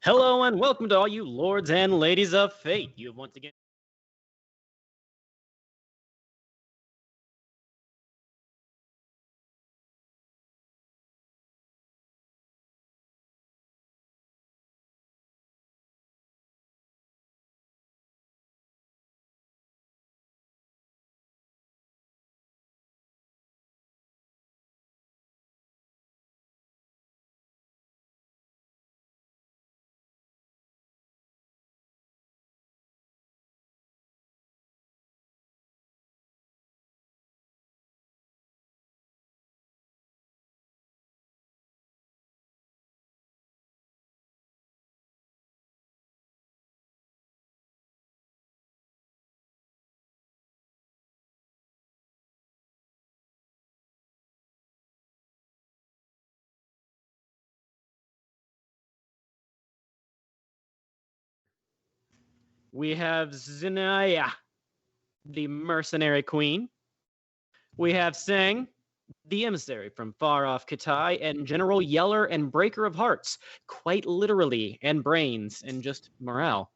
Hello and welcome to all you lords and ladies of fate. You have once again we have Zinaya, the mercenary queen. We have Sang, the emissary from far off Kitai, and General Yeller and Breaker of Hearts, quite literally, and brains, and just morale.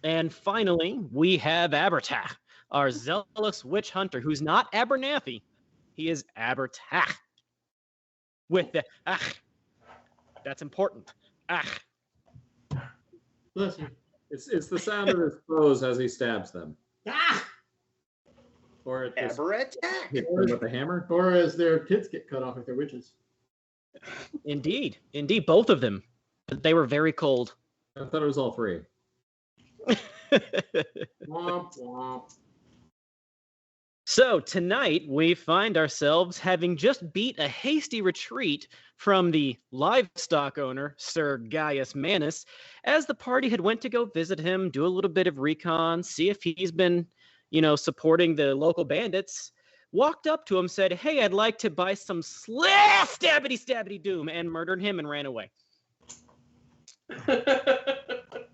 And finally, we have Abertach, our zealous witch hunter, who's not Abernathy. He is Abertach. With the that's important. Bless you. It's the sound of his clothes as he stabs them. Ah! Or it just Aberratack! hits them with a hammer. Or as their tits get cut off if they're witches. Indeed, both of them. But they were very cold. I thought it was all three. Womp womp. So tonight we find ourselves having just beat a hasty retreat from the livestock owner, Sir Gaius Manus, as the party had went to go visit him, do a little bit of recon, see if he's been, supporting the local bandits. Walked up to him, said, "Hey, I'd like to buy some stabbity stabbity doom," and murdered him and ran away.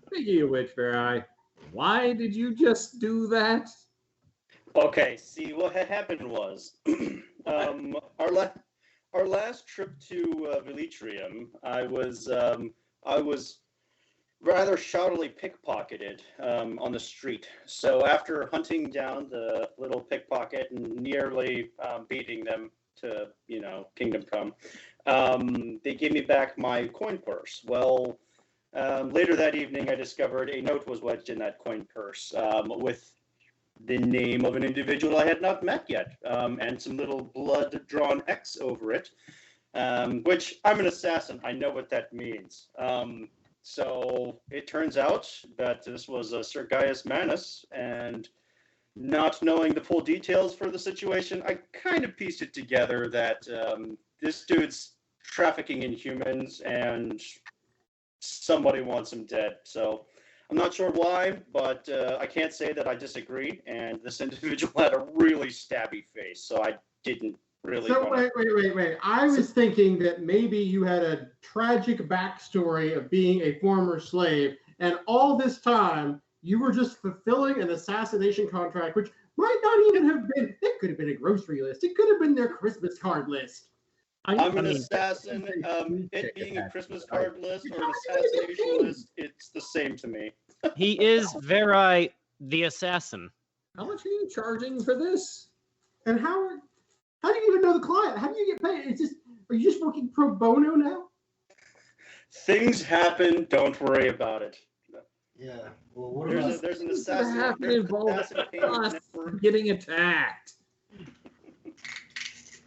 Speaking of which, Fair Eye, why did you just do that? Okay, see, what had happened was, our last trip to Velitrium, I was rather shoddily pickpocketed on the street. So after hunting down the little pickpocket and nearly beating them to, kingdom come, they gave me back my coin purse. Well, later that evening, I discovered a note was wedged in that coin purse with the name of an individual I had not met yet, and some little blood-drawn X over it, which I'm an assassin. I know what that means. So it turns out that this was Sir Gaius Manus, and not knowing the full details for the situation, I kind of pieced it together that this dude's trafficking in humans, and somebody wants him dead. So I'm not sure why, but I can't say that I disagree. And this individual had a really stabby face, so I didn't really. So wait. I was thinking that maybe you had a tragic backstory of being a former slave, and all this time you were just fulfilling an assassination contract, which might not even have been. It could have been a grocery list. It could have been their Christmas card list. I'm an assassin. It being a Christmas card list or an assassination list, it's the same to me. He is Verai the assassin. How much are you charging for this? And how do you even know the client? How do you get paid? Are you just working pro bono now? Things happen. Don't worry about it. Yeah. Well, what There's an assassin. Have to There's an involve assassin us network. getting attacked.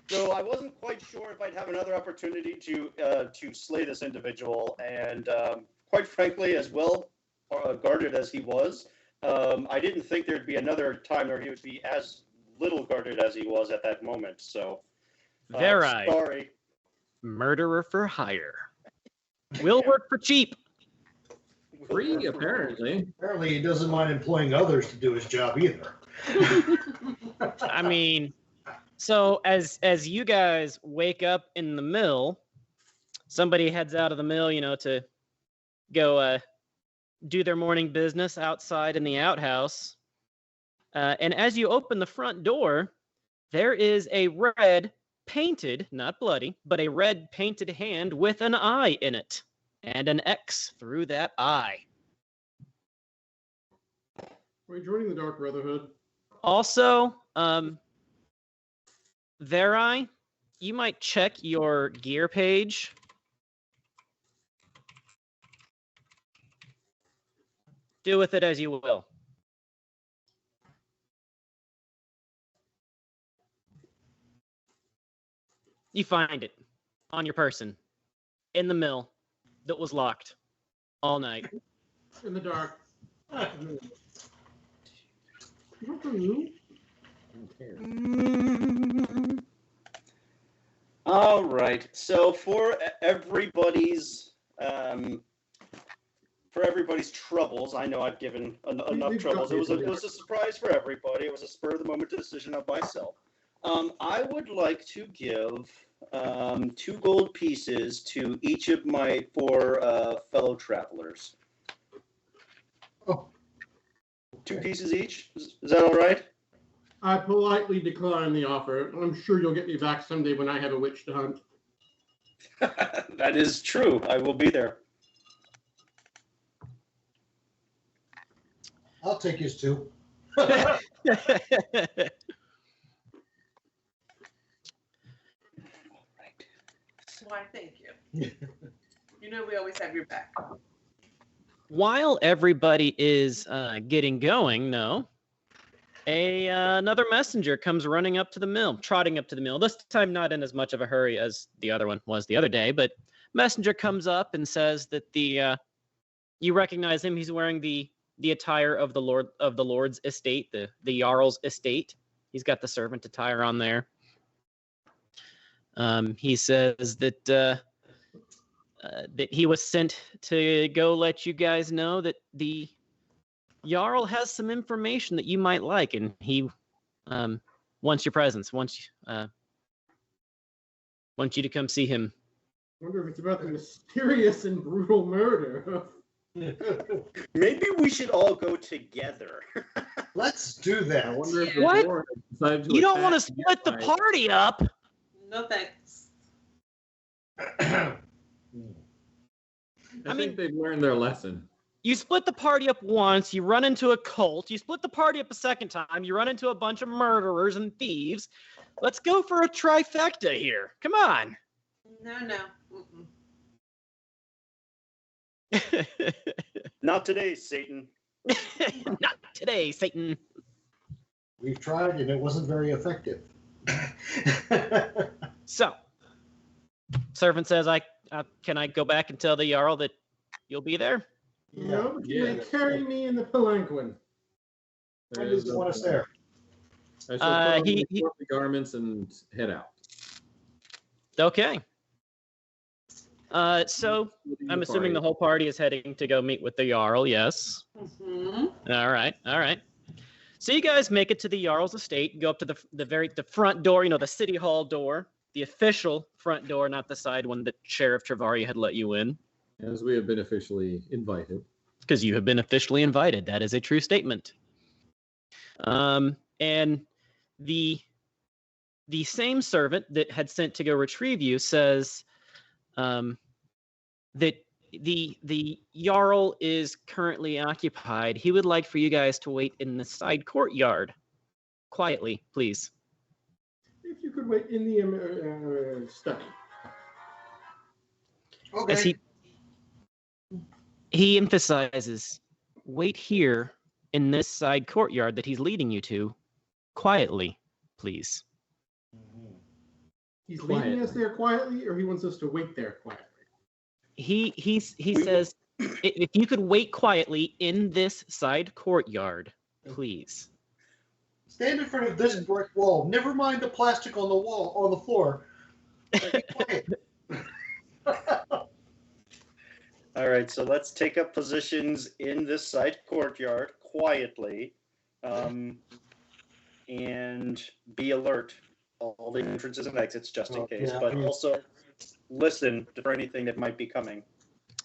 So I wasn't quite sure if I'd have another opportunity to slay this individual, and quite frankly, as well guarded as he was, I didn't think there'd be another time where he would be as little guarded as he was at that moment. So, Verai, sorry. murderer for hire. Will work for cheap. Free, apparently. Apparently, he doesn't mind employing others to do his job either. I mean, so as you guys wake up in the mill, somebody heads out of the mill, to go do their morning business outside in the outhouse. And as you open the front door, there is a red painted, not bloody, but a red painted hand with an eye in it. and an X through that eye. Are you joining the Dark Brotherhood? Also, Verai, you might check your gear page. Do with it as you will. You find it on your person in the mill that was locked all night. In the dark. Not from you. All right. So for everybody's troubles, I know I've given enough We've troubles. got It was a surprise for everybody. It was a spur of the moment decision of myself. I would like to give 2 gold pieces to each of my 4 fellow travelers. Oh. 2 pieces each? Is that all right? I politely decline the offer. I'm sure you'll get me back someday when I have a witch to hunt. That is true. I will be there. I'll take his 2. Why, thank you. You know we always have your back. While everybody is getting going, another messenger comes running up to the mill, trotting up to the mill. This time not in as much of a hurry as the other one was the other day, but messenger comes up and says that you recognize him. He's wearing the attire of the Lord's estate, the Jarl's estate. He's got the servant attire on there. He says that that he was sent to go let you guys know that the Jarl has some information that you might like, and he wants your presence, wants you to come see him. I wonder if it's about the mysterious and brutal murder. Maybe we should all go together. Let's do that. I wonder if What? the dwarf decided to You don't attack want to split the nearby. party up. No thanks. I mean- think they've learned their lesson. You split the party up once, you run into a cult. You split the party up a second time, you run into a bunch of murderers and thieves. Let's go for a trifecta here. Come on. No. Mm-mm. Not today, Satan. Not today, Satan. We've tried and it wasn't very effective. So, servant says, can I go back and tell the Jarl that you'll be there? No, but you Yeah. may carry me in the palanquin. I just want us there. I shall put on he- my courtly garments and head out. Okay. So I'm assuming the whole party is heading to go meet with the Jarl, yes. Mm-hmm. All right. So you guys make it to the Jarl's estate, go up to the front door, the city hall door, the official front door, not the side one that Sheriff Travari had let you in. As we have been officially invited. Because you have been officially invited. That is a true statement. And the same servant that had sent to go retrieve you says that the Jarl is currently occupied. He would like for you guys to wait in the side courtyard. Quietly, please. If you could wait in the study. Okay. As he emphasizes, wait here in this side courtyard that he's leading you to, quietly, please. He's Quiet. leaving us there quietly, or he wants us to wait there quietly? He says, if you could wait quietly in this side courtyard, please. Stand in front of this brick wall. Never mind the plastic on the floor. Be quiet. All right, so let's take up positions in this side courtyard quietly, and be alert all the entrances and exits just in case, Yeah, but I mean- also listen for anything that might be coming.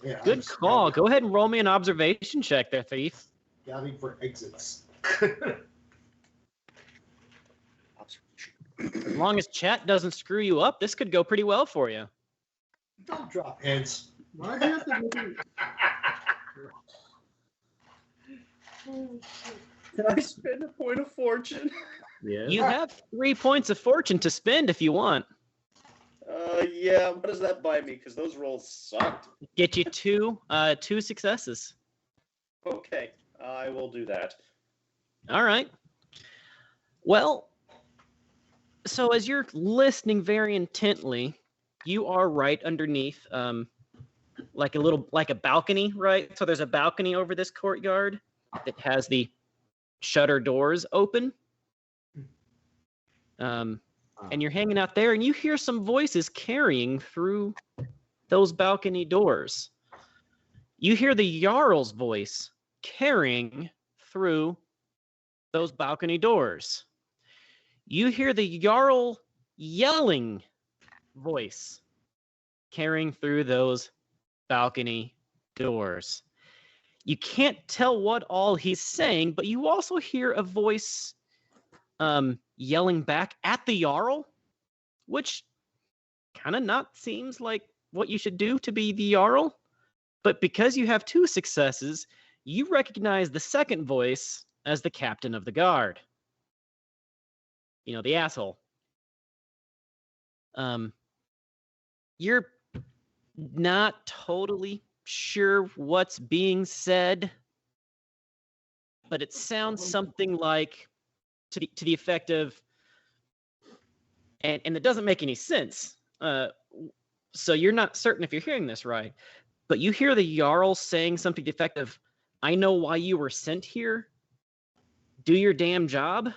Yeah, I'm Good just call. Go ahead and roll me an observation check there, thief. scouting for exits. As long as chat doesn't screw you up, this could go pretty well for you. Don't drop hints. Why do you have to make it? Can I spend a point of fortune? Yeah. You have 3 points of fortune to spend if you want. Yeah. What does that buy me? Because those rolls sucked. Get you two successes. Okay, I will do that. All right. Well, so as you're listening very intently, you are right underneath like a balcony, right? So there's a balcony over this courtyard that has the shutter doors open. And you're hanging out there and you hear some voices carrying through those balcony doors. You hear the Jarl's voice carrying through those balcony doors. You hear the Jarl yelling voice carrying through those balcony doors. You can't tell what all he's saying, but you also hear a voice yelling back at the Jarl, which kind of not seems like what you should do to be the Jarl. But because you have 2 successes, you recognize the second voice as the captain of the guard. You know, the asshole. You're not totally sure what's being said, but it sounds something like to the effect of, and it doesn't make any sense. So you're not certain if you're hearing this right, but you hear the Jarl saying something to the effect of, "I know why you were sent here. Do your damn job."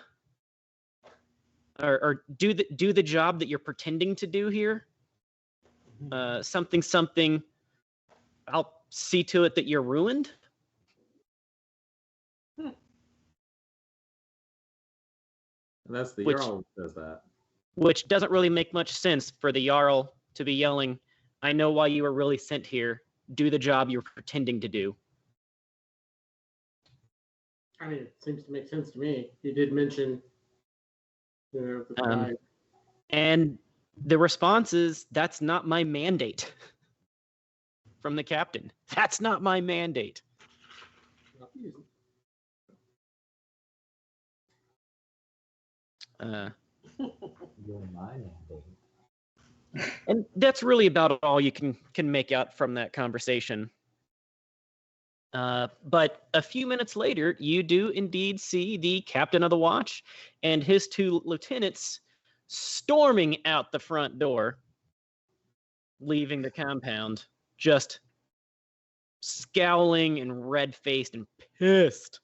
Or do the job that you're pretending to do here. Something. I'll see to it that you're ruined. That's the Which- Jarl who says that. Which doesn't really make much sense for the Jarl to be yelling, "I know why you were really sent here. Do the job you're pretending to do." I mean, it seems to make sense to me. He did mention, the guy. And the response is, "That's not my mandate." From the captain. "That's not my mandate." You're my mandate. And that's really about all you can make out from that conversation. But a few minutes later, you do indeed see the captain of the watch and his 2 lieutenants storming out the front door, leaving the compound, just scowling and red-faced and pissed.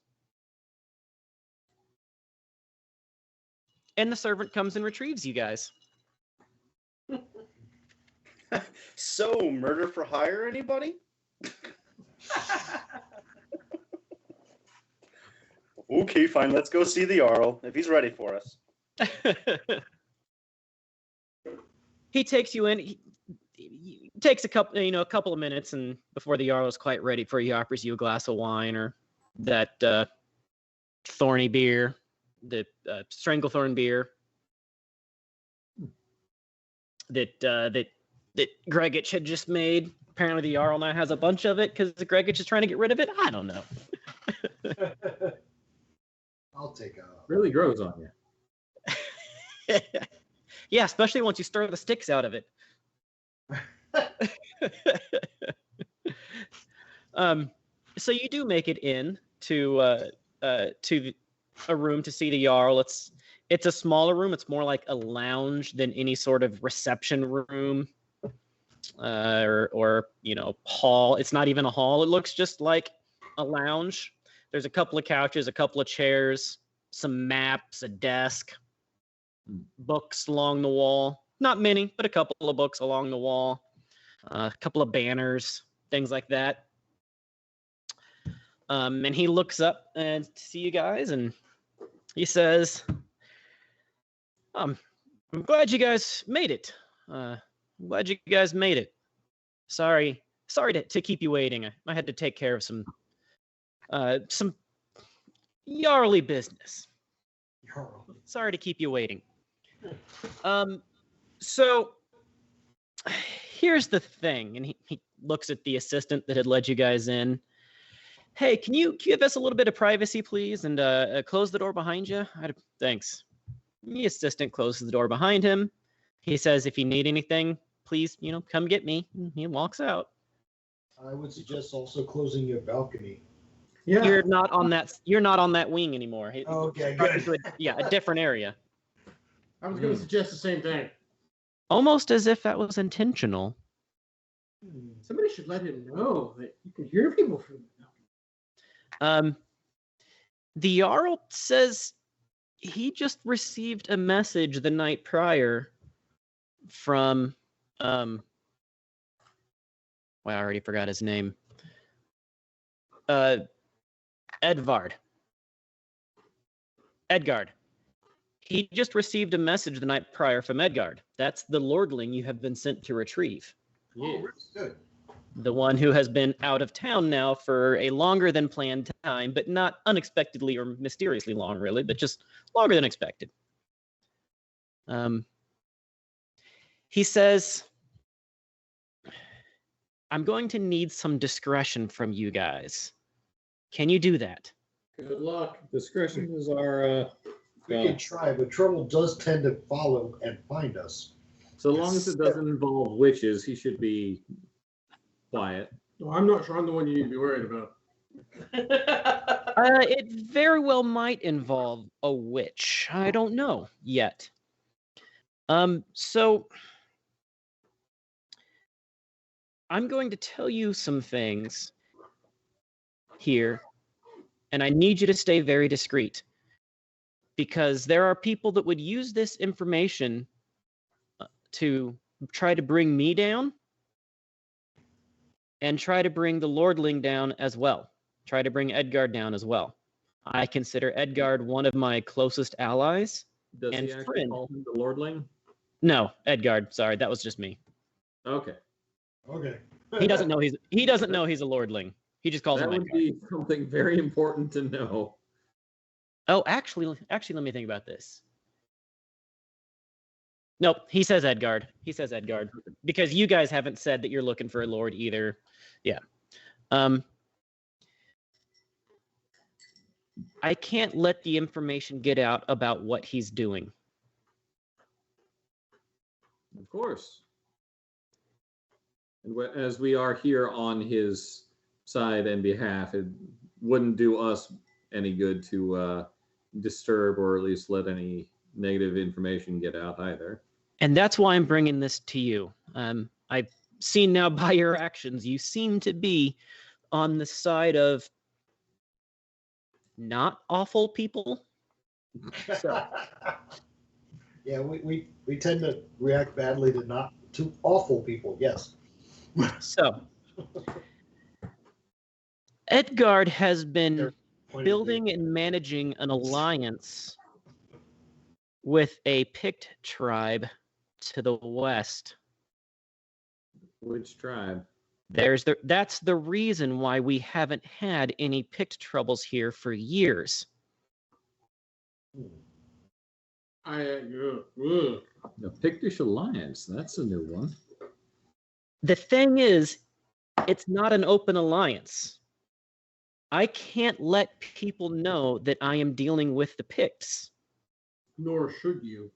And the servant comes and retrieves you guys. So, murder for hire, anybody? Okay, fine. Let's go see the Jarl if he's ready for us. He takes you in. He takes a couple of minutes, and before the Jarl is quite ready for you, he offers you a glass of wine or that thorny beer, the Stranglethorn beer that Gregich had just made. Apparently, the Jarl now has a bunch of it because Gregich is trying to get rid of it. I don't know. I'll take a. Really grows on you. Yeah, especially once you stir the sticks out of it. So you do make it in to a room to see the Jarl. It's a smaller room. It's more like a lounge than any sort of reception room or hall. It's not even a hall. It looks just like a lounge. There's a couple of couches, a couple of chairs, some maps, a desk, books along the wall. Not many, but a couple of books along the wall. A couple of banners, things like that. And he looks up and to see you guys, and he says, I'm glad you guys made it. I'm glad you guys made it. Sorry to keep you waiting. I had to take care of some Jarly business. Sorry to keep you waiting. So here's the thing, and looks at the assistant that had led you guys in. Hey, can you give us a little bit of privacy, please, and close the door behind you? Thanks. The assistant closes the door behind him. He says, if you need anything, please, come get me. And he walks out. I would suggest also closing your balcony. Yeah. You're not on that wing anymore. Okay, Good. good. A different area. I was going to suggest the same thing. Almost as if that was intentional. Somebody should let him know that you can hear people from the balcony. The Jarl says he just received a message the night prior from well, I already forgot his name. Edgard. He just received a message the night prior from Edgard. That's the lordling you have been sent to retrieve. Yeah, good. The one who has been out of town now for a longer than planned time, but not unexpectedly or mysteriously long, really, but just longer than expected. He says, I'm going to need some discretion from you guys. Can you do that? Good luck. Discretion is our. We can try, but trouble does tend to follow and find us. So long as it doesn't involve witches, he should be quiet. No, I'm not sure I'm the one you need to be worried about. It very well might involve a witch. I don't know yet. So I'm going to tell you some things here, and I need you to stay very discreet, because there are people that would use this information to try to bring me down and try to bring the lordling down as well. Try to bring Edgard down as well. I consider Edgard one of my closest allies. Does and he actually friend. call him the lordling? No, Edgard. Sorry, that was just me. Okay. Okay. He doesn't know he's a lordling. He just calls That him would Edgard. be something very important to know. Oh, actually, let me think about this. Nope, he says Edgard. Because you guys haven't said that you're looking for a lord either. Yeah. I can't let the information get out about what he's doing. Of course. And as we are here on his side and behalf, it wouldn't do us any good to disturb or at least let any negative information get out either. And that's why I'm bringing this to you. I've seen now by your actions, you seem to be on the side of not awful people. So. Yeah, we tend to react badly to awful people, yes. So, Edgard has been building and managing an alliance with a Pict tribe to the west. Which tribe? That's the reason why we haven't had any Pict troubles here for years. The Pictish Alliance, that's a new one. The thing is, it's not an open alliance. I can't let people know that I am dealing with the Picts. Nor should you.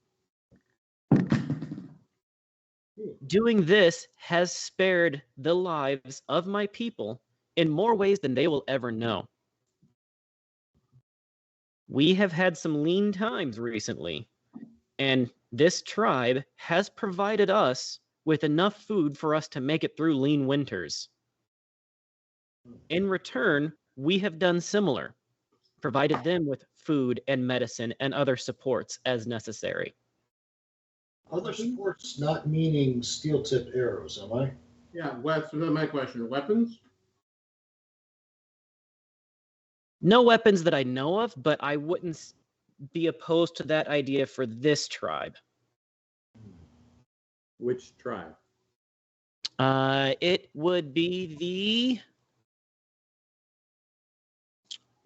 Doing this has spared the lives of my people in more ways than they will ever know. We have had some lean times recently, and this tribe has provided us with enough food for us to make it through lean winters. In return, we have done similar, provided them with food and medicine and other supports as necessary. Other supports not meaning steel-tipped arrows, am I? Yeah, that's my question. Weapons? No weapons that I know of, but I wouldn't be opposed to that idea for this tribe. Which tribe? It would be the...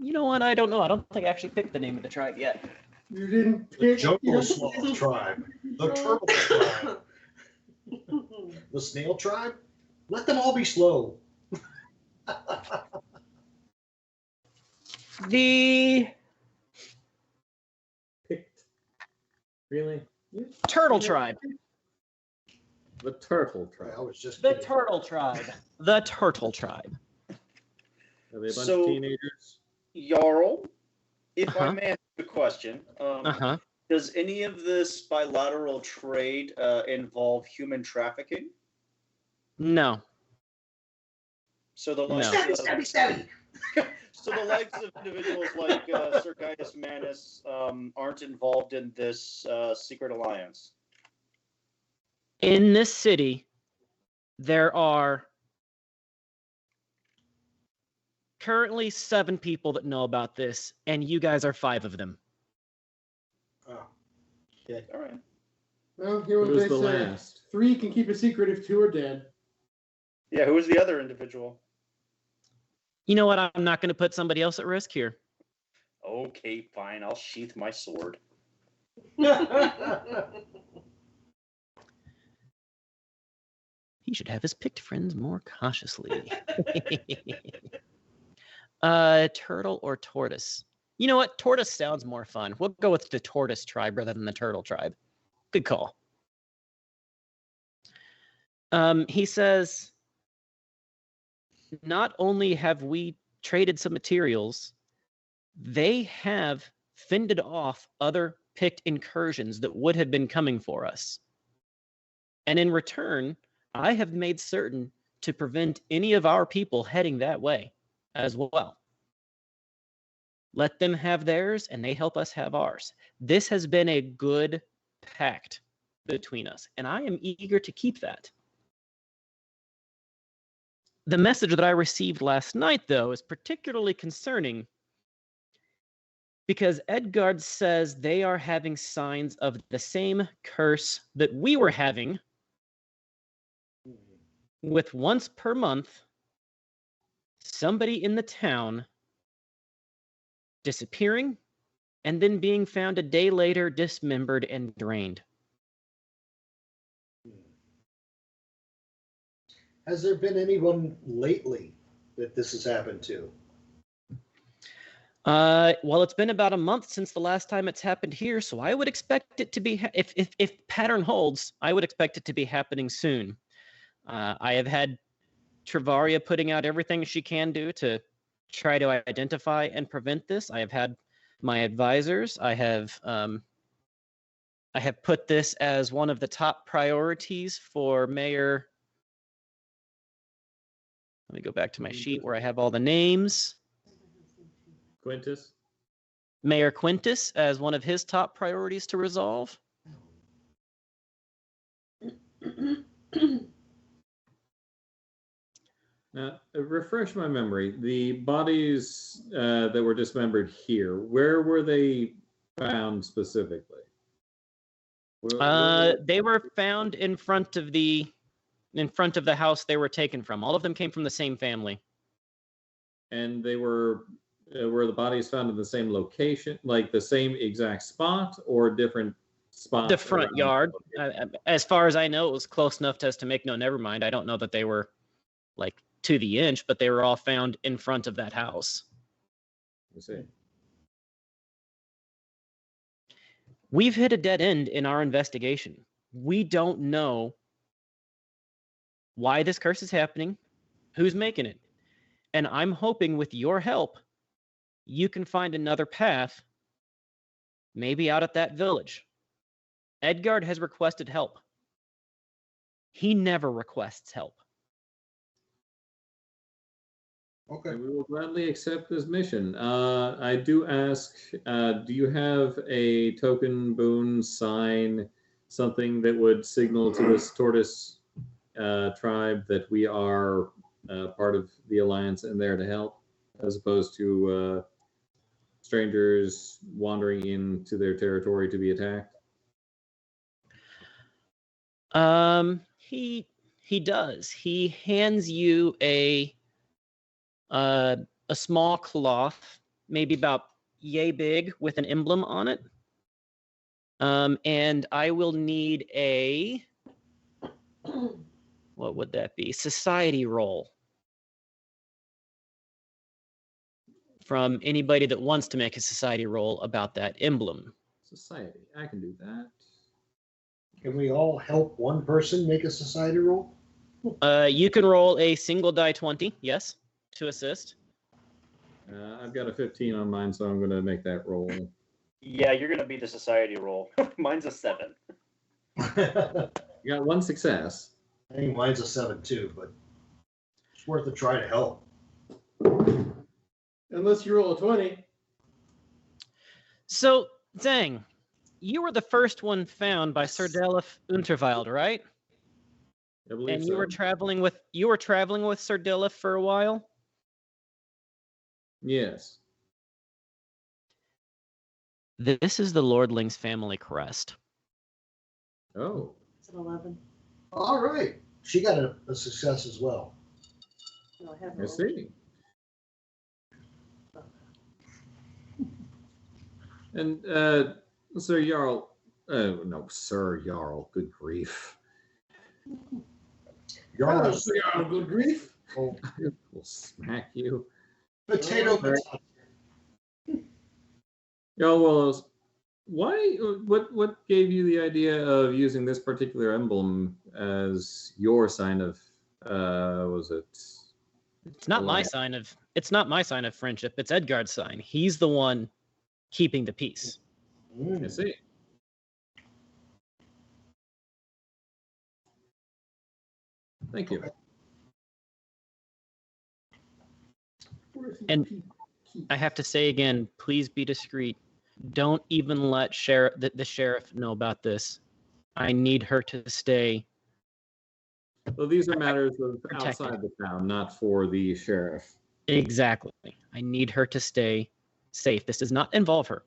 You know what? I don't know. I don't think I actually picked the name of the tribe yet. You didn't The pick... jungle sloth tribe. The turtle tribe. The snail tribe? Let them all be slow. The Picked. Really? Turtle Tribe. The turtle I tribe. was just The kidding. Turtle Tribe. The Turtle Tribe. Are they a bunch So- of teenagers? Jarl, if I Uh-huh. may ask a question, Uh-huh. does any of this bilateral trade involve human trafficking? No. So the No. likes Stabby, of, stabby, stabby. so the likes of individuals like Sir Gaius Manus aren't involved in this secret alliance. In this city, there are currently 7 people that know about this, and you guys are 5 of them. Oh. All right. Well, hear what Who's they the say. last? 3 can keep a secret if 2 are dead. Yeah, who was the other individual? You know what? I'm not going to put somebody else at risk here. Okay, fine. I'll sheath my sword. He should have his picked friends more cautiously. Turtle or tortoise? You know what? Tortoise sounds more fun. We'll go with the tortoise tribe rather than the turtle tribe. Good call. He says, not only have we traded some materials, they have fended off other picked incursions that would have been coming for us. And in return, I have made certain to prevent any of our people heading that way as well. Let them have theirs, and they help us have ours. This has been a good pact between us, and I am eager to keep that. The message that I received last night, though, is particularly concerning because Edgard says they are having signs of the same curse that we were having, with once per month, somebody in the town disappearing and then being found a day later dismembered and drained. Has there been anyone lately that this has happened to? Well, it's been about a month since the last time it's happened here, so I would expect it to be, if pattern holds, I would expect it to be happening soon. I have had Travaria putting out everything she can do to try to identify and prevent this. I have had my advisors. I have put this as one of the top priorities for Mayor. Let me go back to my sheet where I have all the names. Quintus? Mayor Quintus as one of his top priorities to resolve. Now, refresh my memory. The bodies that were dismembered here, where were they found specifically? They were found in front of the house they were taken from. All of them came from the same family. And they were the bodies found in the same location, like the same exact spot, or different spots? The front around yard. the location? As far as I know, it was close enough to make no, never mind. I don't know that they were like to the inch, but they were all found in front of that house. I see. We've hit a dead end in our investigation. We don't know why this curse is happening, who's making it. And I'm hoping with your help, you can find another path, maybe out at that village. Edgard has requested help. He never requests help. Okay. We will gladly accept this mission. I do ask, do you have a token, boon, sign, something that would signal to this tortoise tribe that we are part of the alliance and there to help, as opposed to strangers wandering into their territory to be attacked? He does. He hands you a small cloth, maybe about yay big, with an emblem on it. And I will need a what would that be? Society roll. From anybody that wants to make a society roll about that emblem. Society. I can do that. Can we all help one person make a society roll? You can roll a single die 20, yes, to assist. I've got a 15 on mine, so I'm going to make that roll. Yeah, you're gonna be the society roll. Mine's a 7. I You got one success. think mine's a 7 too, but it's worth a try to help. Unless you roll a 20. So, Zhang, you were the first one found by Sir Delif Unterwild, right? I believe And you so. were traveling with Sir Delif for a while? Yes. This is the Lordling's family crest. Oh. It's an 11. All right. She got a success as well. No, I have I see. And Sir Jarl, no, Sir Jarl, good grief. Yarn So you're on good grief. oh, We'll smack you. potato. Jarl Willows, what gave you the idea of using this particular emblem as your sign of, was it? It's not my sign of friendship. It's Edgard's sign. He's the one keeping the peace. I see. Thank you. And I have to say again, please be discreet. Don't even let the sheriff know about this. I need her to stay. Well, these are matters of Protected. outside the town, not for the sheriff. Exactly. I need her to stay safe. This does not involve her.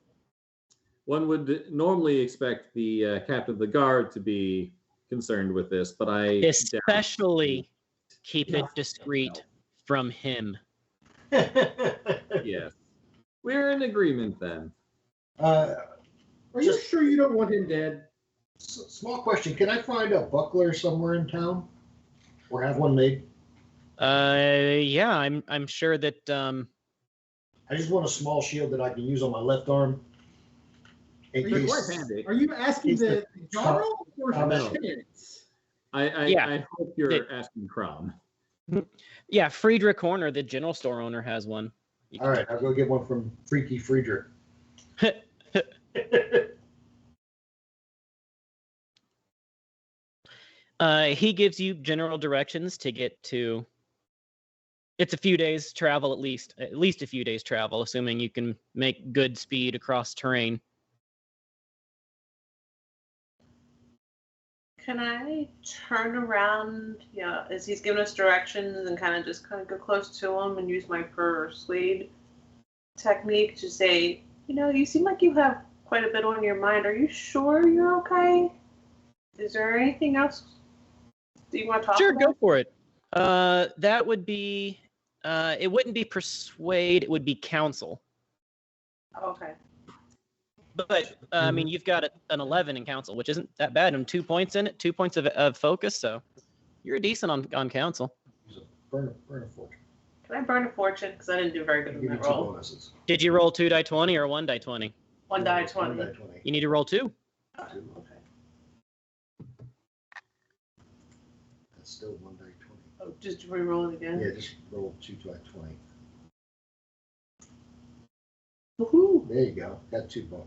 One would normally expect the captain of the guard to be concerned with this, but I Especially keep it discreet from him. Yes. We're in agreement then. Are you sure you don't want him dead? Small question. Can I find a buckler somewhere in town? Or have one made? Yeah, I'm sure that I just want a small shield that I can use on my left arm. In Are you case- Quite handy. Are you asking the Jarl or No. Chance? I hope you're asking Crom. yeah, Friedrich Horner, the general store owner, has one. All right, I'll go get one from Freaky Friedrich. He gives you general directions to get to. It's a few days travel, at least a few days travel, assuming you can make good speed across terrain. Can I turn around, as he's giving us directions and kind of go close to him and use my persuade technique to say, you seem like you have quite a bit on your mind. Are you sure you're okay? Is there anything else that you want to talk Sure, about? go for it. That would be, it wouldn't be persuade, it would be counsel. Okay. But I mean, you've got an 11 in counsel, which isn't that bad, and 2 points in it, 2 points of focus, so you're decent on counsel. Burn a fortune. Can I burn a fortune? Because I didn't do very good Give in you that 2 roll. bonuses. Did you roll 2 die 20 or 1 die 20? 1 die 1 20. die 20. You need to roll 2. 2, okay. That's still 1 die 20. Oh, just re-roll it again? Yeah, just roll 2 die 20. Woohoo! There you go. Got 2 of them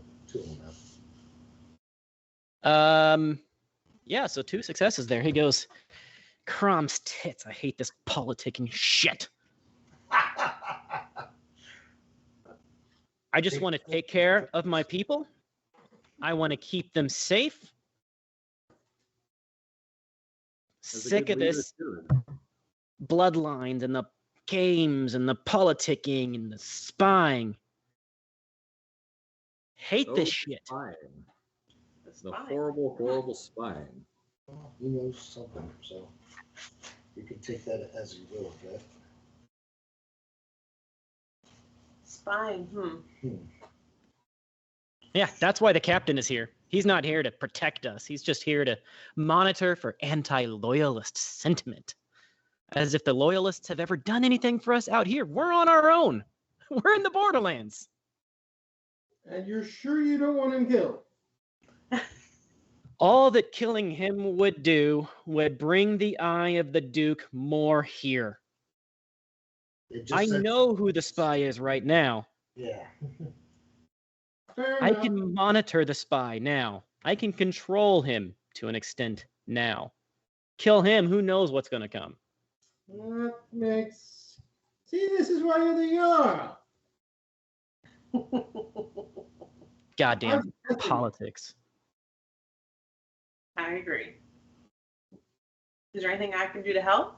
now. Yeah, so 2 successes there. He goes, Crom's tits, I hate this politicking shit. I just want to take care of my people. I want to keep them safe. As a Sick good of leader this should. bloodlines and the games and the politicking and the spying. Hate this shit. Spying. That's The fine. horrible, horrible spying. Well, he knows something, so you can take that as you will, okay? Spying, Yeah, that's why the captain is here. He's not here to protect us. He's just here to monitor for anti-loyalist sentiment. As if the loyalists have ever done anything for us out here. We're on our own. We're in the borderlands. And you're sure you don't want him killed? All that killing him would do would bring the eye of the Duke more here. I know who the spy is right now. Yeah. Fair I enough. can monitor the spy now. I can control him to an extent now. Kill him, who knows what's going to come. That makes... See, this is why you're the Yara. Goddamn politics. I agree. Is there anything I can do to help?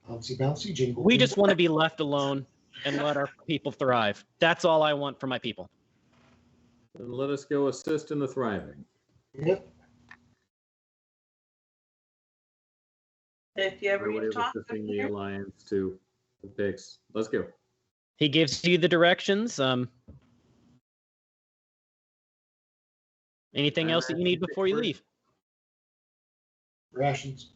Bouncy, bouncy, jingle. We just want to be left alone and let our people thrive. That's all I want for my people. Then let us go assist in the thriving. Yep. If you ever Our need way to of talk, assisting I'm the here. alliance to the picks. Let's go. He gives you the directions. Anything else that you need before you leave? Rations.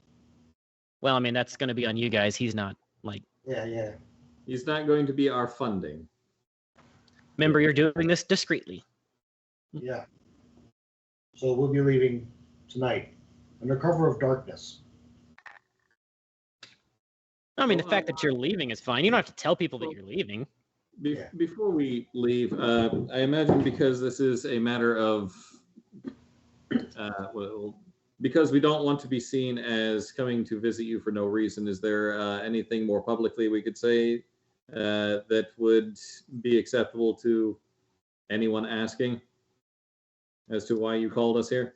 Well, I mean, that's going to be on you guys. He's not like. Yeah. He's not going to be our funding. Remember, you're doing this discreetly. Yeah. So we'll be leaving tonight under cover of darkness. I mean, the fact that you're leaving is fine. You don't have to tell people that you're leaving. Yeah. Before we leave, I imagine because this is a matter of, because we don't want to be seen as coming to visit you for no reason, is there anything more publicly we could say that would be acceptable to anyone asking as to why you called us here?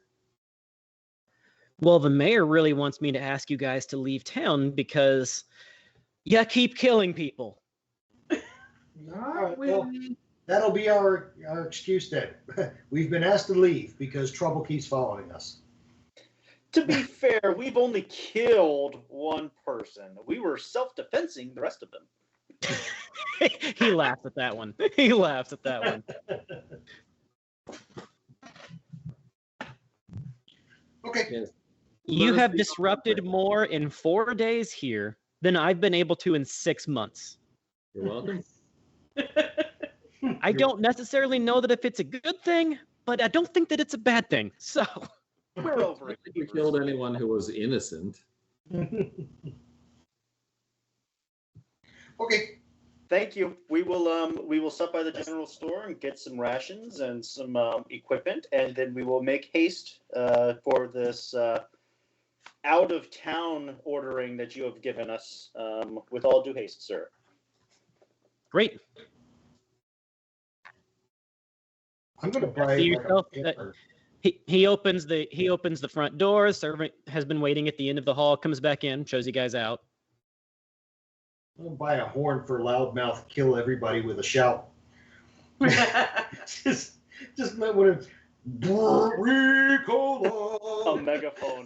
Well, the mayor really wants me to ask you guys to leave town because you keep killing people. Not well, really. That'll be our excuse then. We've been asked to leave because trouble keeps following us. To be fair, we've only killed one person. We were self-defensing the rest of them. He laughs at that one. He laughs at that one. Okay. Yes. You Let us have be disrupted open. more in 4 days here than I've been able to in 6 months. You're welcome. I don't necessarily know that if it's a good thing, but I don't think that it's a bad thing. So, We're over it. You killed anyone who was innocent. Okay. Thank you. We will stop by the general store and get some rations and some equipment, and then we will make haste for this out of town ordering that you have given us. With all due haste, sir. great. I'm gonna buy See like, yourself, a paper. He opens the front door. Servant has been waiting at the end of the hall. Comes back in, shows you guys out. I'm gonna buy a horn for loudmouth, kill everybody with a shout. just met with a A megaphone.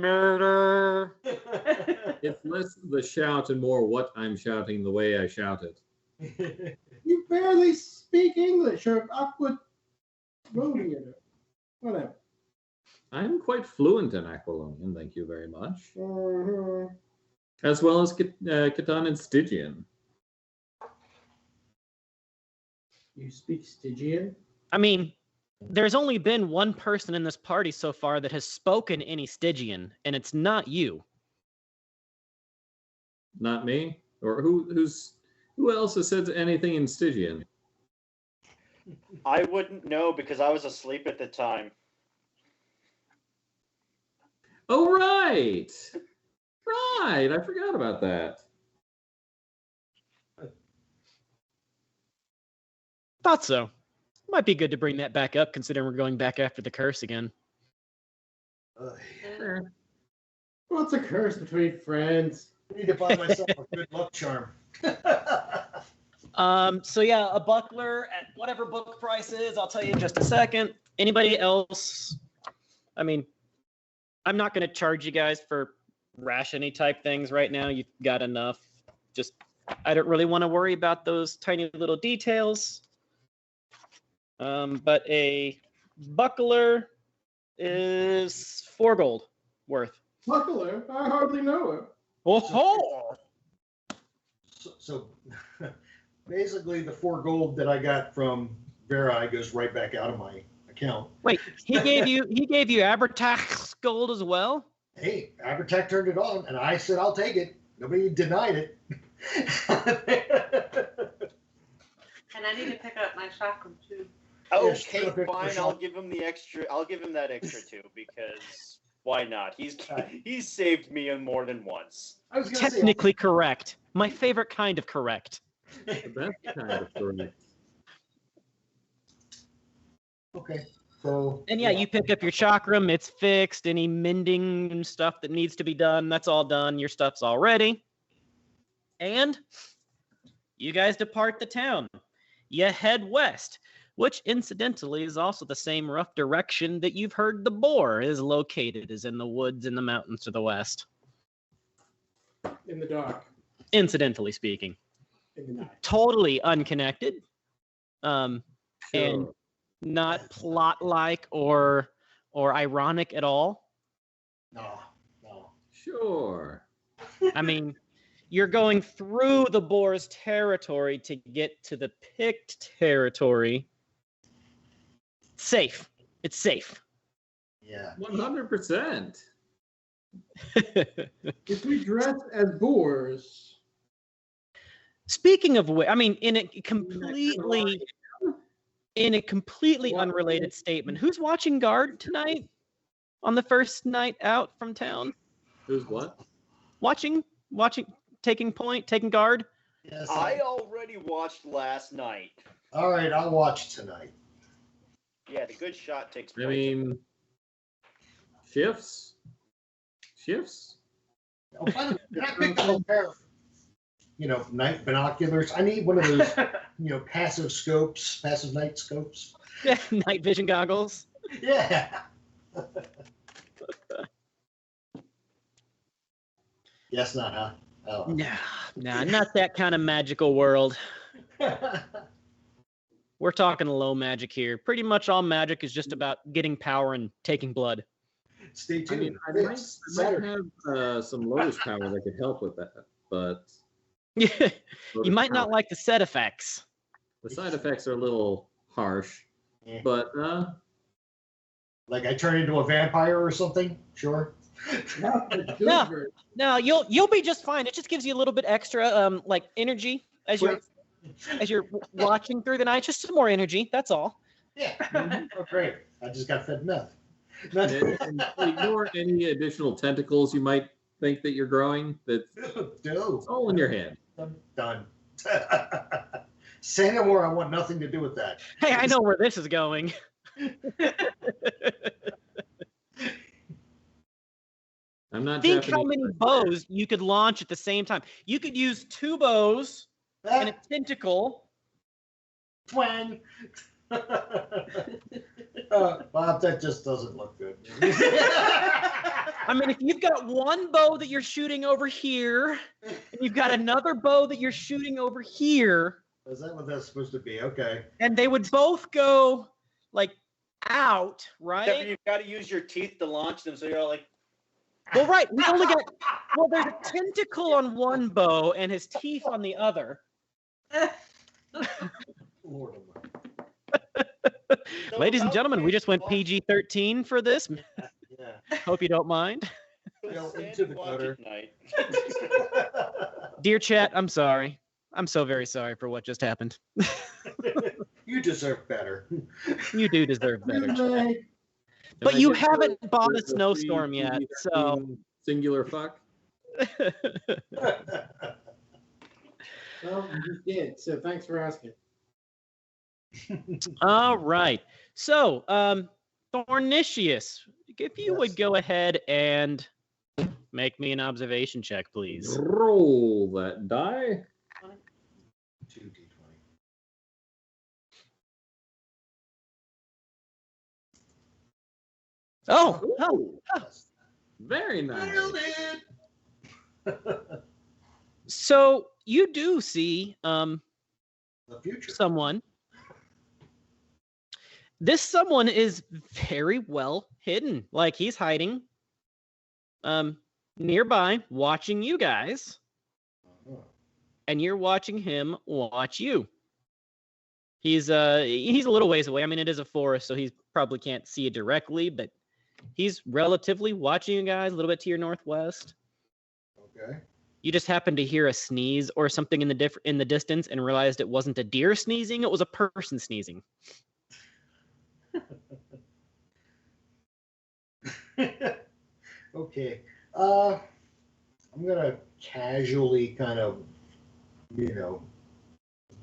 Murder. It's less the shout and more what I'm shouting the way I shout it. You barely speak English or Aquilonian. Whatever. I'm quite fluent in Aquilonian, thank you very much. Mhm. As well as Catan and Stygian. You speak Stygian? I mean, there's only been one person in this party so far that has spoken any Stygian, and it's not you. Not me? Or who else has said anything in Stygian? I wouldn't know because I was asleep at the time. Oh, right! Right, I forgot about that. Thought so. Might be good to bring that back up, considering we're going back after the curse again. What's a curse between friends? I need to buy myself a good luck charm. So yeah, a buckler at whatever book price is, I'll tell you in just a second. Anybody else? I mean, I'm not going to charge you guys for rationy type things right now. You've got enough. Just I don't really want to worry about those tiny little details. But a buckler is 4 gold worth. Buckler? I hardly know her. Oh, So basically, the 4 gold that I got from Vera goes right back out of my account. wait, he gave you Abertax gold as well? Hey, Abertech turned it on, and I said I'll take it. Nobody denied it. And I need to pick up my chakram too. Okay, Yeah, fine. I'll give him the extra. I'll give him that extra too because why not? He's saved me more than once. I was gonna Technically correct. My favorite kind of correct. The best kind of correct. Okay. So. And yeah, you pick up your chakram, it's fixed. Any mending and stuff that needs to be done, that's all done. Your stuff's all ready. And you guys depart the town. You head west, which incidentally is also the same rough direction that you've heard the boar is located, is in the woods in the mountains to the west. In the dark. Incidentally speaking. In the night. Totally unconnected. Sure. And not plot-like or ironic at all. No. Sure. I mean, you're going through the boar's territory to get to the picked territory. Safe. It's safe. Yeah. 100%. If we dress as boars, Speaking of which, I mean, in a completely unrelated statement, who's watching guard tonight on the first night out from town? Who's what? Watching, taking guard? Yes. I already watched last night. All right, I'll watch tonight. Yeah, the good shot takes I point. mean, shifts. Oh, can I pick up a pair of, night binoculars? I need one of those, passive night scopes. Night vision goggles. Yeah. Yes, not, huh? Oh. No, not that kind of magical world. We're talking low magic here. Pretty much all magic is just about getting power and taking blood. Stay I tuned. mean, I might have some lotus power that could help with that, but You lotus might not power- like the set effects. the side effects are a little harsh, Yeah. but Like I turn into a vampire or something? Sure. No. No, you'll be just fine. It just gives you a little bit extra like energy as you're watching through the night. Just some more energy. That's all. Yeah. Oh, great. I just got fed meth. and ignore any additional tentacles you might think that you're growing. That's No. all in your head. I'm done. Say no more. I want nothing to do with that. Hey, I know where this is going. I'm not Think Japanese. how many bows you could launch at the same time. You could use 2 bows and a tentacle. Twang. Bob, that just doesn't look good. I mean, if you've got 1 bow that you're shooting over here, and you've got another bow that you're shooting over here, Is that what that's supposed to be? Okay. and they would both go like out, Except right? you've got to use your teeth to launch them, so you're all like, Well, right. We only got there's a tentacle on 1 bow and his teeth on the other. Lord of mine. Ladies and gentlemen, we just went PG-13 for this. Yeah. Hope you don't mind. Fell stand into and the watch gutter. at night. Dear chat, I'm sorry. I'm so very sorry for what just happened. You deserve better. You do deserve better. Tuesday. But Am I you getting haven't bought a the snowstorm yet, so singular fuck. Well, you just did. So thanks for asking. all right. So, Thornicius, if you would Yes. go ahead and make me an observation check, please. Roll that die. 2d20. Oh, Very nice. Nailed it. so you do see The future. someone. This someone is very well hidden. Like he's hiding nearby, watching you guys, and you're watching him watch you. He's a little ways away. I mean, it is a forest, so he probably can't see you directly, but he's relatively watching you guys a little bit to your northwest. Okay. You just happened to hear a sneeze or something in the distance and realized it wasn't a deer sneezing, it was a person sneezing. Okay. I'm gonna casually kind of,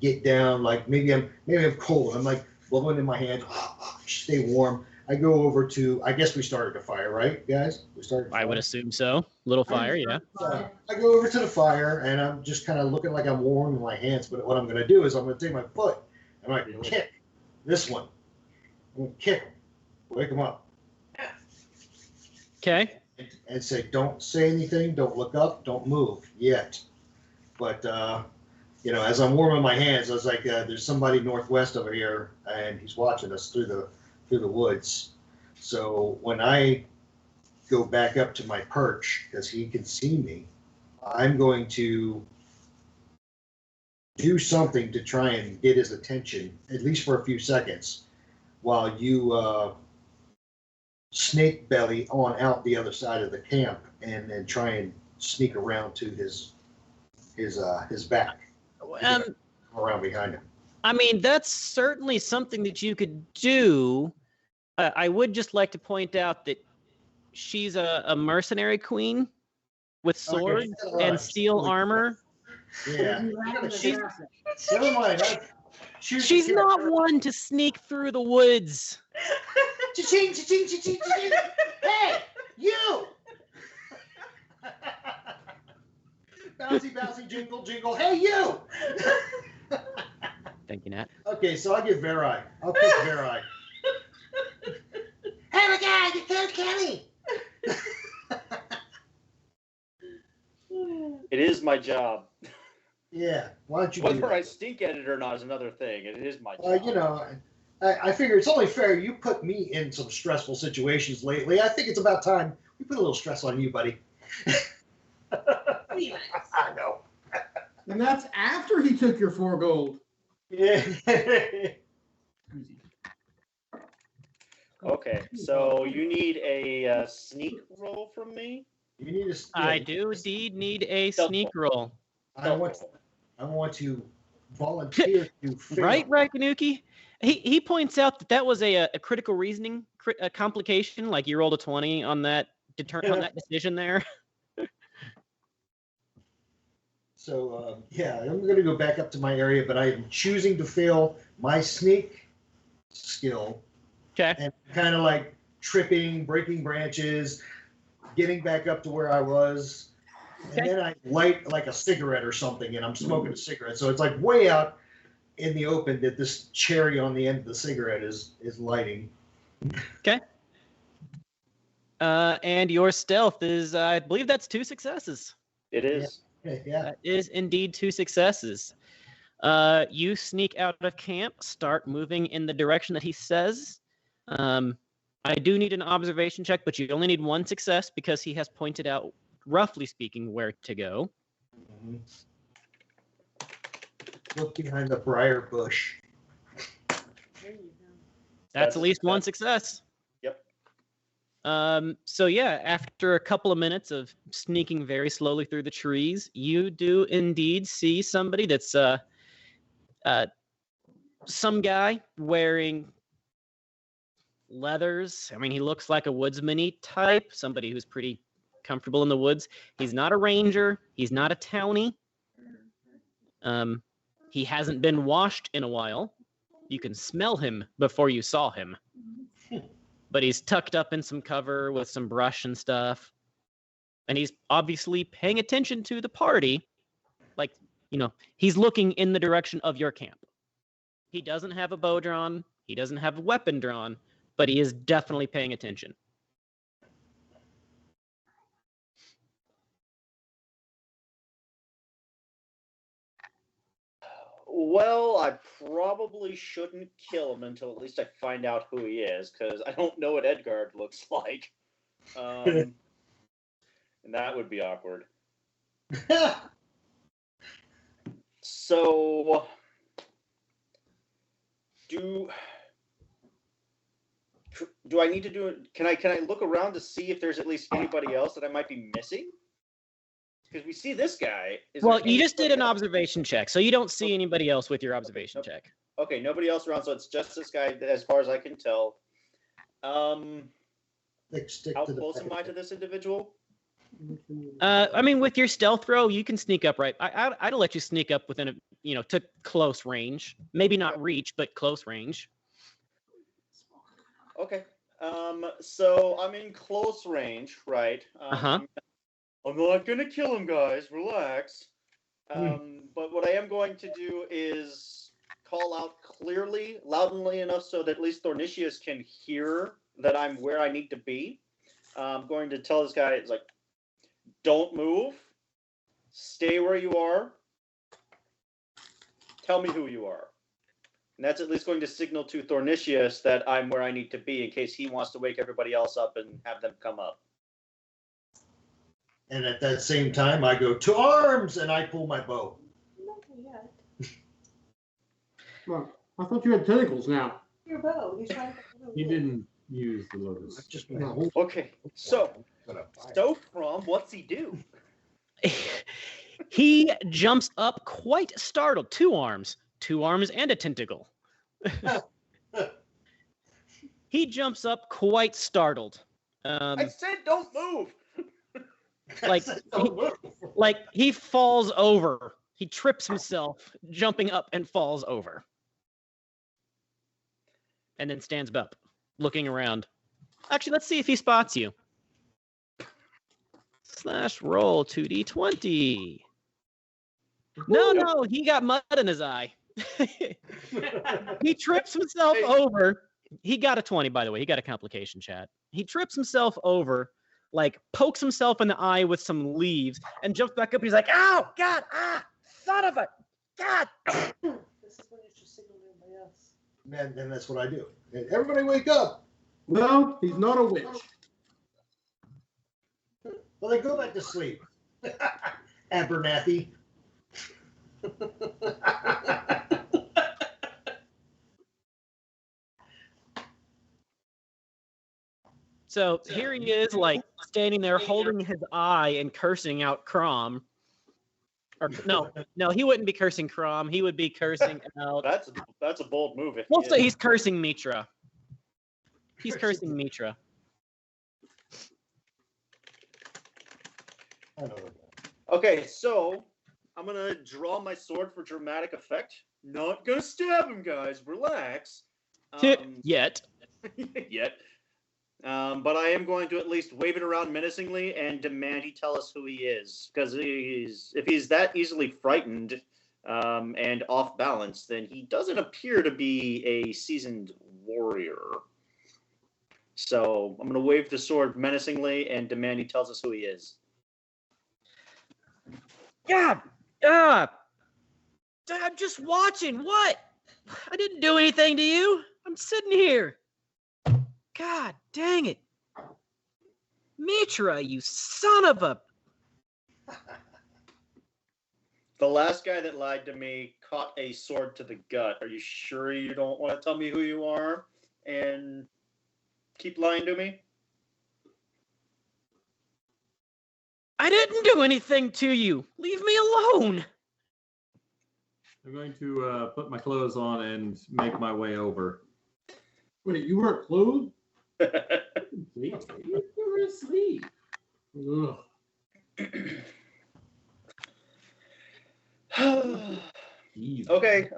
get down. Like maybe I'm cold. I'm like blowing in my hands, stay warm. I go over to. I guess we started a fire, right, guys? We started. I would assume so. Little fire, yeah. I go over to the fire and I'm just kind of looking like I'm warm in my hands. But what I'm gonna do is I'm gonna take my foot and I'm gonna kick this one. I'm gonna kick him, wake him up. Okay. And say, don't say anything, don't look up, don't move yet. But as I'm warming my hands, I was like, there's somebody northwest over here, and he's watching us through the woods. So when I go back up to my perch, because he can see me, I'm going to do something to try and get his attention, at least for a few seconds, while you snake belly on out the other side of the camp and then try and sneak around to his back. Around behind him. I mean, that's certainly something that you could do. I would just like to point out that she's a mercenary queen with swords and steel armor. Yeah. Never mind. She's not one to sneak through the woods. Cha-ching, cha-ching, cha-ching, cha-ching. Hey, you! Bouncy, bouncy, jingle, jingle. Hey, you! Thank you, Nat. Okay, so I'll give Verai. I'll pick Verai. Hey, my guy, you killed Kenny! It is my job. Yeah, why don't you do Whether that? I stink at it or not is another thing. It is my job. I figure it's only fair. You put me in some stressful situations lately. I think it's about time we put a little stress on you, buddy. I know. And that's after he took your 4 gold. Yeah. Okay, so you need a sneak roll from me? You need a. I do indeed need a sneak roll. I want to volunteer to fail. Right, Kanuki? He points out that was a critical reasoning complication. Like you rolled a 20 on that on that decision there. So I'm going to go back up to my area, but I am choosing to fail my sneak skill. Okay. And kind of like tripping, breaking branches, getting back up to where I was, and then I light like a cigarette or something, and I'm smoking a cigarette. So it's like way out in the open that this cherry on the end of the cigarette is lighting. Okay. And your stealth is, I believe that's 2 successes. It is. Yeah. That is indeed 2 successes. You sneak out of camp, start moving in the direction that he says. I do need an observation check, but you only need 1 success because he has pointed out, roughly speaking, where to go. Mm-hmm. Look behind the briar bush. That's at least 1 success. Yep. So yeah, after a couple of minutes of sneaking very slowly through the trees, you do indeed see somebody that's some guy wearing leathers. I mean, he looks like a woodsman-y type, somebody who's pretty comfortable in the woods. He's not a ranger. He's not a townie. He hasn't been washed in a while. You can smell him before you saw him. But he's tucked up in some cover with some brush and stuff. And he's obviously paying attention to the party. Like, he's looking in the direction of your camp. He doesn't have a bow drawn. He doesn't have a weapon drawn. But he is definitely paying attention. Well, I probably shouldn't kill him until at least I find out who he is, because I don't know what Edgard looks like. And that would be awkward. So, do I need to do it? Can I look around to see if there's at least anybody else that I might be missing? Because we see this guy. Well, you just did an observation check, so you don't see anybody else with your observation check. Okay, nobody else around, so it's just this guy, as far as I can tell. How close am I to this individual? I mean, with your stealth throw, you can sneak up right. I'd let you sneak up within to close range. Maybe not reach, but close range. Okay. So I'm in close range, right? I'm not gonna kill him, guys. Relax. But what I am going to do is call out clearly, loudly enough so that at least Thornicius can hear that I'm where I need to be. I'm going to tell this guy, it's like, don't move. Stay where you are. Tell me who you are. And that's at least going to signal to Thornicius that I'm where I need to be in case he wants to wake everybody else up and have them come up. And at that same time, I go, to arms, and I pull my bow. Not yet. Well, I thought you had tentacles now. Your bow. He's trying to. He didn't use the lotus. Okay, so from what's he do? He jumps up quite startled. Two arms and a tentacle. He jumps up quite startled. I said don't move. Like he falls over. He trips himself, jumping up and falls over. And then stands up, looking around. Actually, let's see if he spots you. /roll 2d20. No, he got mud in his eye. He trips himself over. He got a 20, by the way. He got a complication, chat. He trips himself over, like pokes himself in the eye with some leaves, and jumps back up. He's like, "Ow, God, son of a God!" This is when you should signal everybody else. And then that's what I do. And everybody wake up. No, he's not a witch. Well, they go back to sleep. Abernathy. So here he is, like standing there, holding his eye and cursing out Crom. Or no, he wouldn't be cursing Crom. He would be cursing out. That's a bold move. We'll say he's cursing Mitra. He's cursing Mitra. Okay, so I'm gonna draw my sword for dramatic effect. Not gonna stab him, guys. Relax. Yet. Yet. But I am going to at least wave it around menacingly and demand he tell us who he is. Because if he's that easily frightened and off balance, then he doesn't appear to be a seasoned warrior. So I'm going to wave the sword menacingly and demand he tells us who he is. God! I'm just watching. What? I didn't do anything to you. I'm sitting here. God dang it. Mitra, you son of a... The last guy that lied to me caught a sword to the gut. Are you sure you don't want to tell me who you are and keep lying to me? I didn't do anything to you. Leave me alone. I'm going to put my clothes on and make my way over. Wait, you weren't clothed? You were asleep. Ugh. Okay,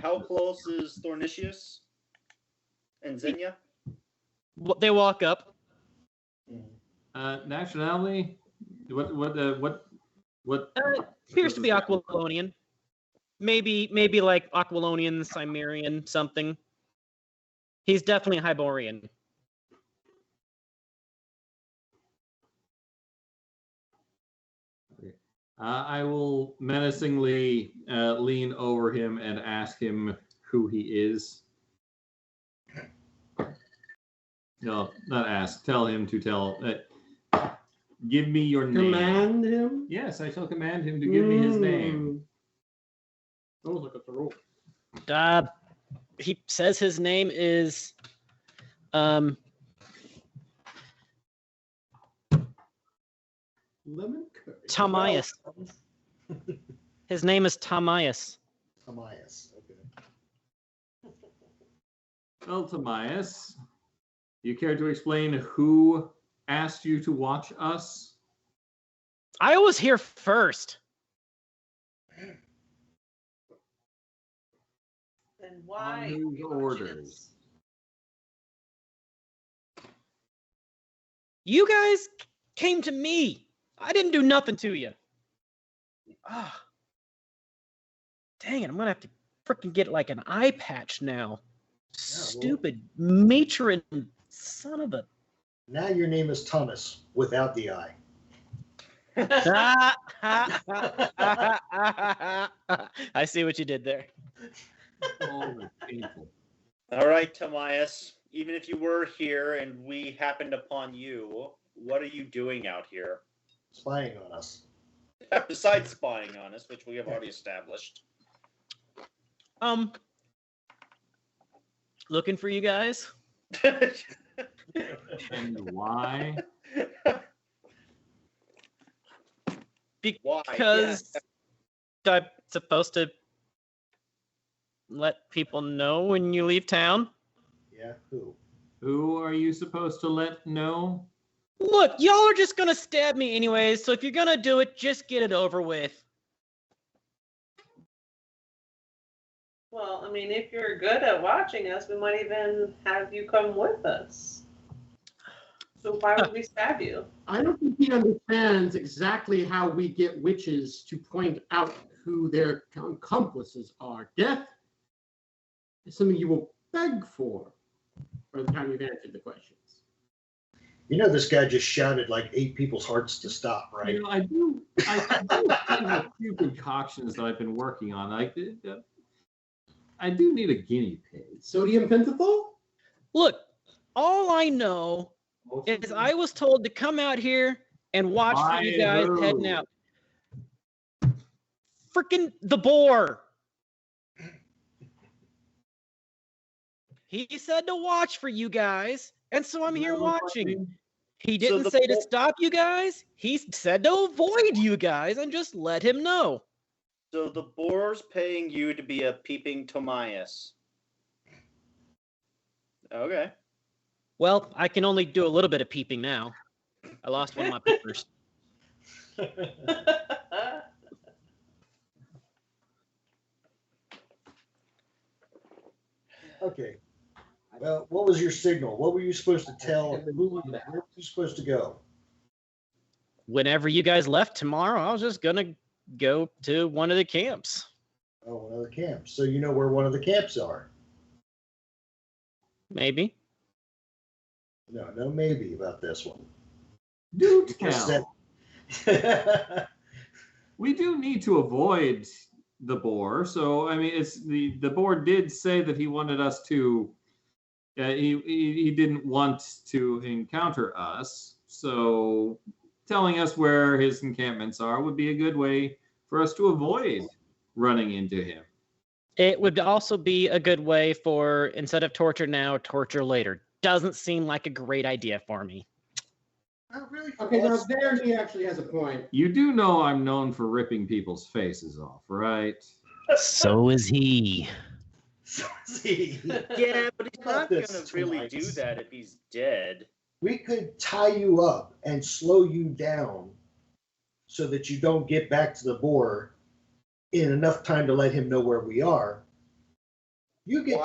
how close is Thornicius and Xenia? They walk up. Nationality? What? Appears to be Aquilonian. Maybe like Aquilonian, Cimmerian, something. He's definitely Hyborian. I will menacingly lean over him and ask him who he is. No, not ask. Tell him to tell. Give me your name. Command him? Yes, I shall command him to give me his name. Oh, look at the roll. He says his name is Lemon curd. Tamias. His name is Tamias. Amias. Okay. Well, Tamias, you care to explain who asked you to watch us? I was here first. Then why? On whose are you watching orders? us? You guys came to me. I didn't do nothing to you. Ah. Dang it, I'm gonna have to freaking get like an eye patch now. Stupid matron son of a. Now your name is Thomas without the I. I see what you did there. Oh, that's painful. All right, Tamias. Even if you were here and we happened upon you, what are you doing out here? Spying on us. Besides spying on us, which we have already established. Looking for you guys. And why? Why? Because I'm supposed to let people know when you leave town. Yeah, who? Who are you supposed to let know? Look, y'all are just gonna stab me anyways, so if you're gonna do it, just get it over with. Well, I mean, if you're good at watching us, we might even have you come with us. So why would we stab you? I don't think he understands exactly how we get witches to point out who their accomplices are. Death is something you will beg for by the time you've answered the questions. You know, this guy just shouted like 8 people's hearts to stop, right? You know, I do have a few concoctions that I've been working on. I do need a guinea pig. Sodium pentothal? Look, all I know is I was told to come out here and watch for you guys heading out. Freaking the boar. He said to watch for you guys, and so I'm here watching. He didn't say to stop you guys. He said to avoid you guys and just let him know. So the boar's paying you to be a peeping Tamias. Okay. Well, I can only do a little bit of peeping now. I lost one of my peepers. Okay. Well, what was your signal? What were you supposed to tell? Where were you supposed to go? Whenever you guys left tomorrow, I was just gonna go to one of the camps. Oh, one of the camps. So you know where one of the camps are? Maybe. No maybe about this one. Do tell. We do need to avoid the boar. So I mean, it's the boar did say that he wanted us to. He didn't want to encounter us. So telling us where his encampments are would be a good way for us to avoid running into him. It would also be a good way for, instead of torture now, torture later. Doesn't seem like a great idea for me. Not really. Okay, now there he actually has a point. You do know I'm known for ripping people's faces off, right? So is he. Yeah, but he's not going to really do that if he's dead. We could tie you up and slow you down so that you don't get back to the boar in enough time to let him know where we are. You get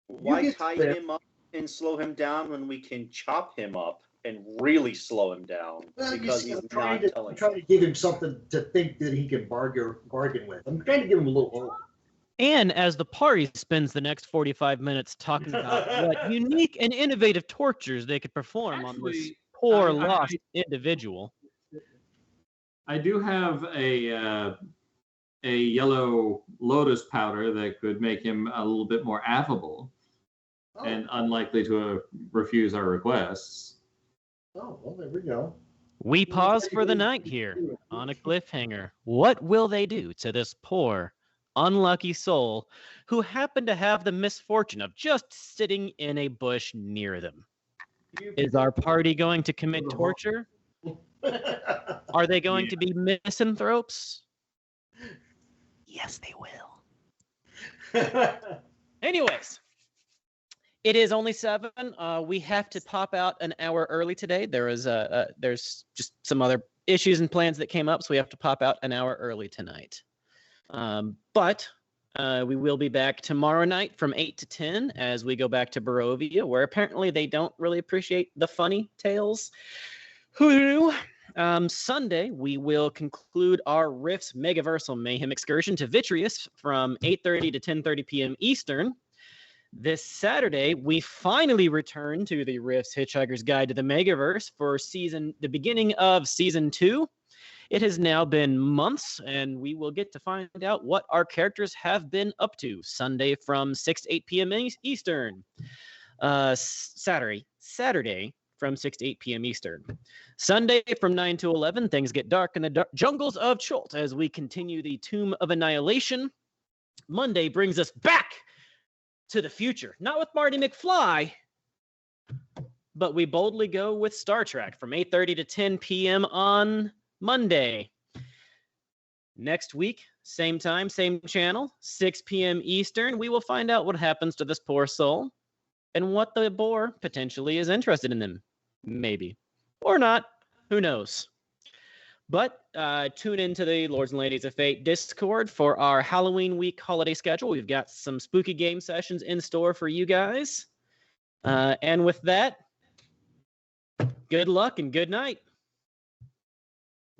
Why tie him up and slow him down when we can chop him up and really slow him down? Well, because see, he's I'm trying telling to give him something to think that he can bargain with. I'm trying to give him a little hope. And as the party spends the next 45 minutes talking about what unique and innovative tortures they could perform on this poor lost individual. I do have a yellow lotus powder that could make him a little bit more affable and unlikely to refuse our requests. Oh, well, there we go. We pause for the night here on a cliffhanger. What will they do to this poor, unlucky soul who happened to have the misfortune of just sitting in a bush near them? Is our party going to commit torture? Are they going to be misanthropes? Yes, they will. Anyways, it is only 7. We have to pop out an hour early today. There's just some other issues and plans that came up, so we have to pop out an hour early tonight. But we will be back tomorrow night from 8 to 10 as we go back to Barovia, where apparently they don't really appreciate the funny tales. Who knew? Sunday, we will conclude our Rifts Megaversal Mayhem excursion to Vitreous from 8:30 to 10:30 p.m. Eastern. This Saturday, we finally return to the Rifts Hitchhiker's Guide to the Megaverse for the beginning of Season 2. It has now been months, and we will get to find out what our characters have been up to. Sunday from 6 to 8 p.m. Eastern. Saturday from 6 to 8 p.m. Eastern. Sunday from 9 to 11, things get dark in the jungles of Chult as we continue the Tomb of Annihilation. Monday brings us back to the future. Not with Marty McFly, but we boldly go with Star Trek from 8:30 to 10 p.m. on Monday. Next week, same time, same channel, 6 p.m. Eastern, we will find out what happens to this poor soul and what the boar potentially is interested in them. Maybe. Or not. Who knows? But tune into the Lords and Ladies of Fate Discord for our Halloween week holiday schedule. We've got some spooky game sessions in store for you guys. And with that, good luck and good night.